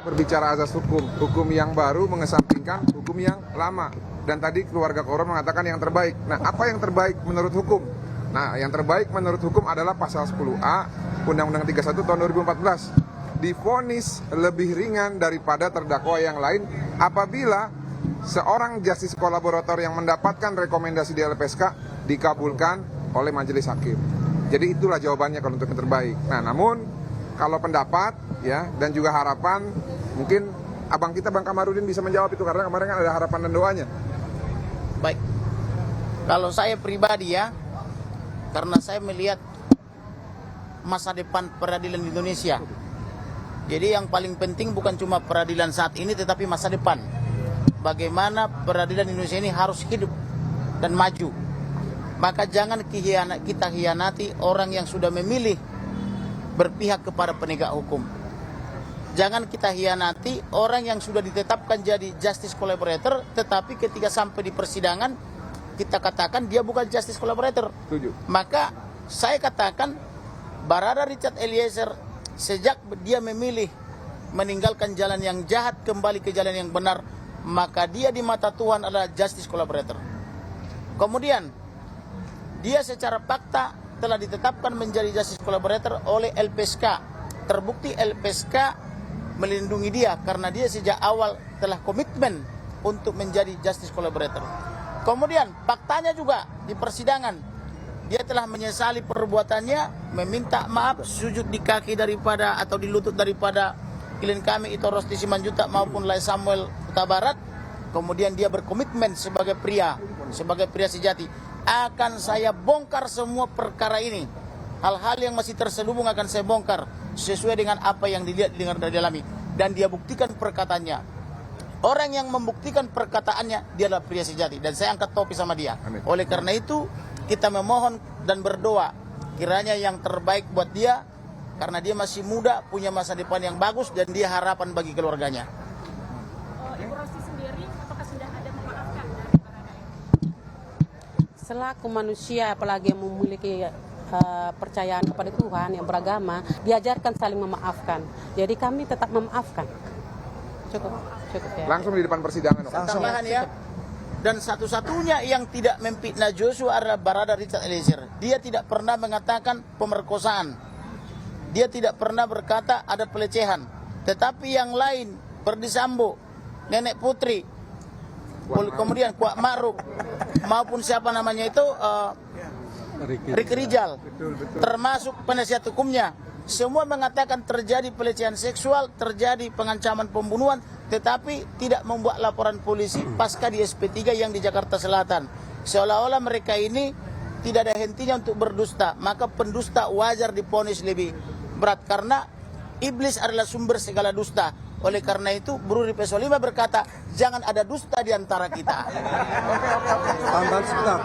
berbicara azas hukum yang baru mengesampingkan hukum yang lama. Dan tadi keluarga korban mengatakan yang terbaik. Nah, apa yang terbaik menurut hukum? Nah, yang terbaik menurut hukum adalah pasal 10A Undang-Undang 31 tahun 2014. Divonis lebih ringan daripada terdakwa yang lain apabila seorang justice kolaborator yang mendapatkan rekomendasi di LPSK dikabulkan oleh majelis hakim. Jadi itulah jawabannya kalau untuk yang terbaik. Nah, namun kalau pendapat ya dan juga harapan, mungkin abang kita Bang Kamarudin bisa menjawab itu karena kemarin kan ada harapan dan doanya. Baik, kalau saya pribadi ya, karena saya melihat masa depan peradilan di Indonesia. Jadi yang paling penting bukan cuma peradilan saat ini, tetapi masa depan. Bagaimana peradilan Indonesia ini harus hidup dan maju. Maka jangan kita hianati orang yang sudah memilih berpihak kepada penegak hukum. Jangan kita hianati orang yang sudah ditetapkan jadi justice collaborator, tetapi ketika sampai di persidangan, kita katakan dia bukan justice collaborator. Setuju. Maka saya katakan, Barada Richard Eliezer, sejak dia memilih meninggalkan jalan yang jahat, kembali ke jalan yang benar, maka dia di mata Tuhan adalah justice collaborator. Kemudian, dia secara fakta telah ditetapkan menjadi justice collaborator oleh LPSK. Terbukti LPSK melindungi dia karena dia sejak awal telah komitmen untuk menjadi justice collaborator. Kemudian faktanya juga di persidangan dia telah menyesali perbuatannya, meminta maaf, sujud di kaki daripada atau di lutut daripada klien kami itu Rosti Simanjuntak maupun Lai Samuel Huta Barat. Kemudian dia berkomitmen sebagai pria sejati, akan saya bongkar semua perkara ini. Hal-hal yang masih terselubung akan saya bongkar sesuai dengan apa yang dilihat, dengar, dan dalami. Dan dia buktikan perkataannya. Orang yang membuktikan perkataannya, dia adalah pria sejati. Dan saya angkat topi sama dia. Amin. Oleh karena itu, kita memohon dan berdoa. Kiranya yang terbaik buat dia, karena dia masih muda, punya masa depan yang bagus, dan dia harapan bagi keluarganya. Ibu Rosti sendiri, apakah sudah ada memaafkan dari Barada? Selaku manusia, apalagi yang memiliki percayaan kepada Tuhan yang beragama, diajarkan saling memaafkan. Jadi kami tetap memaafkan. Cukup ya. Langsung di depan persidangan. Tambahan ya. Dan satu-satunya yang tidak memfitnah Joshua adalah Barada Richard Eliezer. Dia tidak pernah mengatakan pemerkosaan. Dia tidak pernah berkata ada pelecehan. Tetapi yang lain, Ferdi Sambo, Nenek Putri, kemudian Kuat Ma'ruf, maupun siapa namanya itu, Ricky Rijal, termasuk penasihat hukumnya, semua mengatakan terjadi pelecehan seksual, terjadi pengancaman pembunuhan, tetapi tidak membuat laporan polisi pasca di SP3 yang di Jakarta Selatan. Seolah-olah mereka ini tidak ada hentinya untuk berdusta, maka pendusta wajar divonis lebih berat karena iblis adalah sumber segala dusta. Oleh karena itu, Bruri P5 berkata, jangan ada dusta di antara kita. Tambahan sebentar.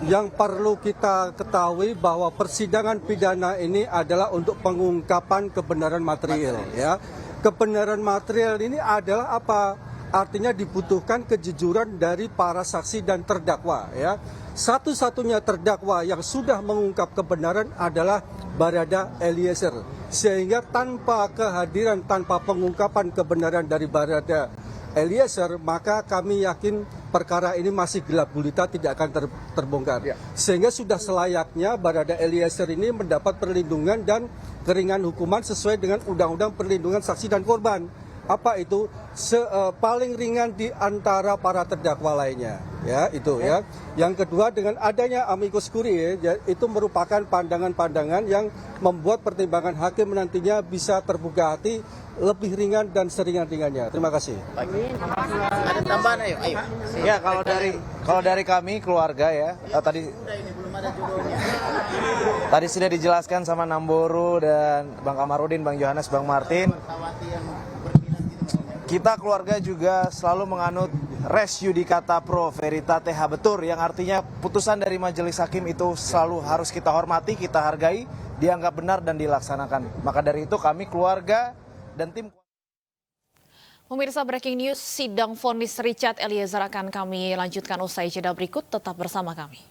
Yang perlu kita ketahui bahwa persidangan pidana ini adalah untuk pengungkapan kebenaran material. Ya, kebenaran material ini adalah apa? Artinya dibutuhkan kejujuran dari para saksi dan terdakwa. Ya, satu-satunya terdakwa yang sudah mengungkap kebenaran adalah Barada Eliezer. Sehingga tanpa kehadiran, tanpa pengungkapan kebenaran dari Barada Eliezer, maka kami yakin perkara ini masih gelap gulita, tidak akan terbongkar. Ya. Sehingga sudah selayaknya Barada Eliezer ini mendapat perlindungan dan keringan hukuman sesuai dengan Undang-Undang Perlindungan Saksi dan Korban. Apa itu? Paling ringan di antara para terdakwa lainnya. Ya, itu ya. Yang kedua, dengan adanya amicus curiae, ya, itu merupakan pandangan-pandangan yang membuat pertimbangan hakim nantinya bisa terbuka hati, lebih ringan dan seringan-ringannya. Terima kasih. Ada tambahan, ayo. Ya, kalau dari kami keluarga ya, tadi sudah dijelaskan sama Namboru dan Bang Kamarudin, Bang Yohanes, Bang Martin. Kita keluarga juga selalu menganut res judicata pro veritate habetur, yang artinya putusan dari majelis hakim itu selalu harus kita hormati, kita hargai, dianggap benar dan dilaksanakan. Maka dari itu kami keluarga dan tim. Pemirsa, breaking news, sidang vonis Richard Eliezer akan kami lanjutkan usai jeda berikut, tetap bersama kami.